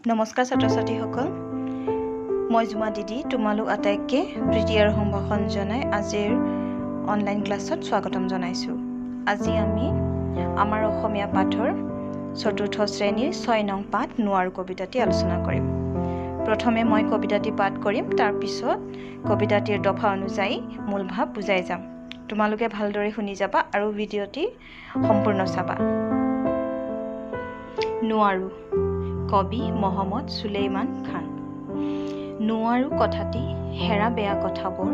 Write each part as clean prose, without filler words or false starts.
নমস্কাৰ ছাত্ৰ ছাত্ৰীসকল মই জুমা দিদি তোমালোক আটাইকে প্ৰীতি আৰু সম্ভাষণ জনাই আজিৰ অনলাইন ক্লাছত স্বাগতম জনাইছো। আজি আমি আমাৰ অসমীয়া পাঠৰ চতুৰ্থ শ্ৰেণীৰ 6 নং পাঠ নোৱাৰো কবিতাটি আলোচনা কৰিম। প্ৰথমে মই কবিতাটি পাঠ কৰিম, তাৰ পিছত কবিতাটিৰ দফা অনুযায়ী মূল ভাৱ বুজাই যাম। তোমালোকে ভালদৰে শুনি যাবা আৰু ভিডিঅ'টি সম্পূৰ্ণ চাবা। নোৱাৰো কবি মহম্মদ সুলেইমান খান। নোৱাৰো কথাটি হেৰা বেয়া কথাবোৰ,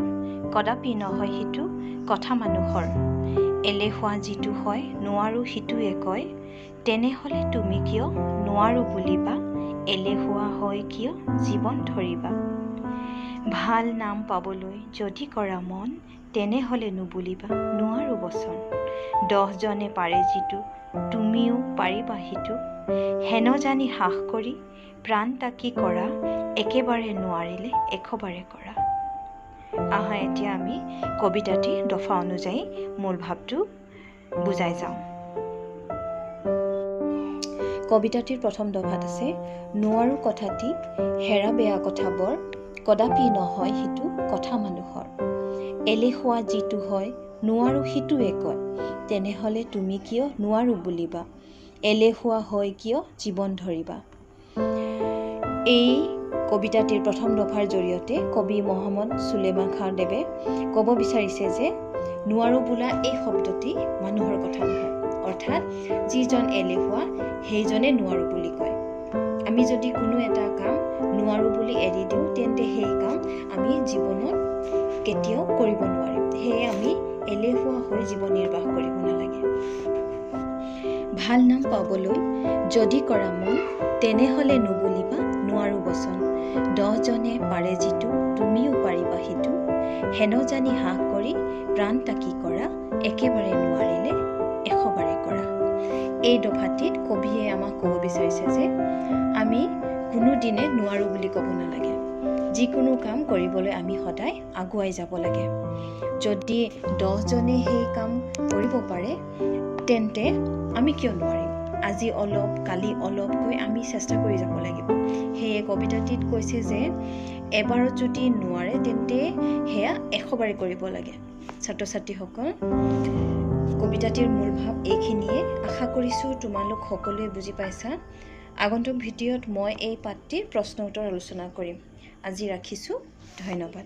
কদাপি নহয় সিটো কথা মানুহৰ। এলেহুৱা যিটো হয় নোৱাৰো সিটোৱে কয়, তেনেহ'লে তুমি কিয় নোৱাৰো বুলিবা, এলেহুৱা হয় কিয় জীৱন ধৰিবা। ভাল নাম পাবলৈ যদি কৰা মন, তেনেহ'লে নুবুলিবা নোৱাৰো বচন। 10 জনে পাৰে যিটো তুমিও পাৰিবা সিটো, হেন জানি হাস কৰি প্ৰাণ তাকি কৰা, একেবাৰে নোৱাৰিলে এশবাৰে কৰা। আহা এতিয়া আমি কবিতাটিৰ দফা অনুযায়ী মূল ভাৱটো বুজাই যাওঁ। কবিতাটিৰ প্ৰথম দফাত আছে, নোৱাৰো কথাটি হেৰা বেয়া কথাবোৰ, কদাপি নহয় সিটো কথা মানুহৰ। এলেহুৱা যিটো হয় নোৱাৰো সিটোৱে কয়, তেনেহ'লে তুমি কিয় নোৱাৰো বুলিবা, এলেহুৱা হয় কিয় জীৱন ধৰিবা। এই কবিতাটিৰ প্ৰথম দফাৰ জৰিয়তে কবি মহম্মদ সুলেইমান খানদেৱে ক'ব বিচাৰিছে যে নোৱাৰো বোলা এই শব্দটি মানুহৰ কথা নহয়, অৰ্থাৎ যিজন এলেহুৱা সেইজনে নোৱাৰো বুলি কয়। আমি যদি কোনো এটা কাম নোৱাৰো বুলি এৰি দিওঁ, তেন্তে সেই কাম আমি জীৱনত কেতিয়াও কৰিব নোৱাৰিম। সেয়ে আমি এলেহুৱা হৈ জীৱন নিৰ্বাহ কৰিব নালাগে। ভাল নাম পাবলৈ যদি কৰা মন, তেনেহ'লে নুবুলিবা নোৱাৰো বচন। 10 জনে পাৰে যিটো তুমিও পাৰিবা সিটো, হেন জানি হাস কৰি প্ৰাণ তাকি কৰা, একেবাৰে নোৱাৰিলে এশবাৰে কৰা। এই দফাটিত কবিয়ে আমাক ক'ব বিচাৰিছে যে আমি কোনোদিনে নোৱাৰো বুলি ক'ব নালাগে। যিকোনো কাম কৰিবলৈ আমি সদায় আগুৱাই যাব লাগে। যদি 10 জনে সেই কাম কৰিব পাৰে, তেন্তে আমি কিয় নোৱাৰিম। আজি অলপ কালি অলপকৈ আমি চেষ্টা কৰি যাব লাগিব। সেয়ে কবিতাটিত কৈছে যে এবাৰত যদি নোৱাৰে তেন্তে সেয়া 100বাৰে কৰিব লাগে। ছাত্ৰ ছাত্ৰীসকল, কবিতাটিৰ মূল ভাৱ এইখিনিয়ে। আশা কৰিছোঁ তোমালোক সকলোৱে বুজি পাইছা। আগন্তুক ভিডিঅ'ত মই এই পাঠটিৰ প্ৰশ্ন উত্তৰ আলোচনা কৰিম। আজি ৰাখিছোঁ, ধন্যবাদ।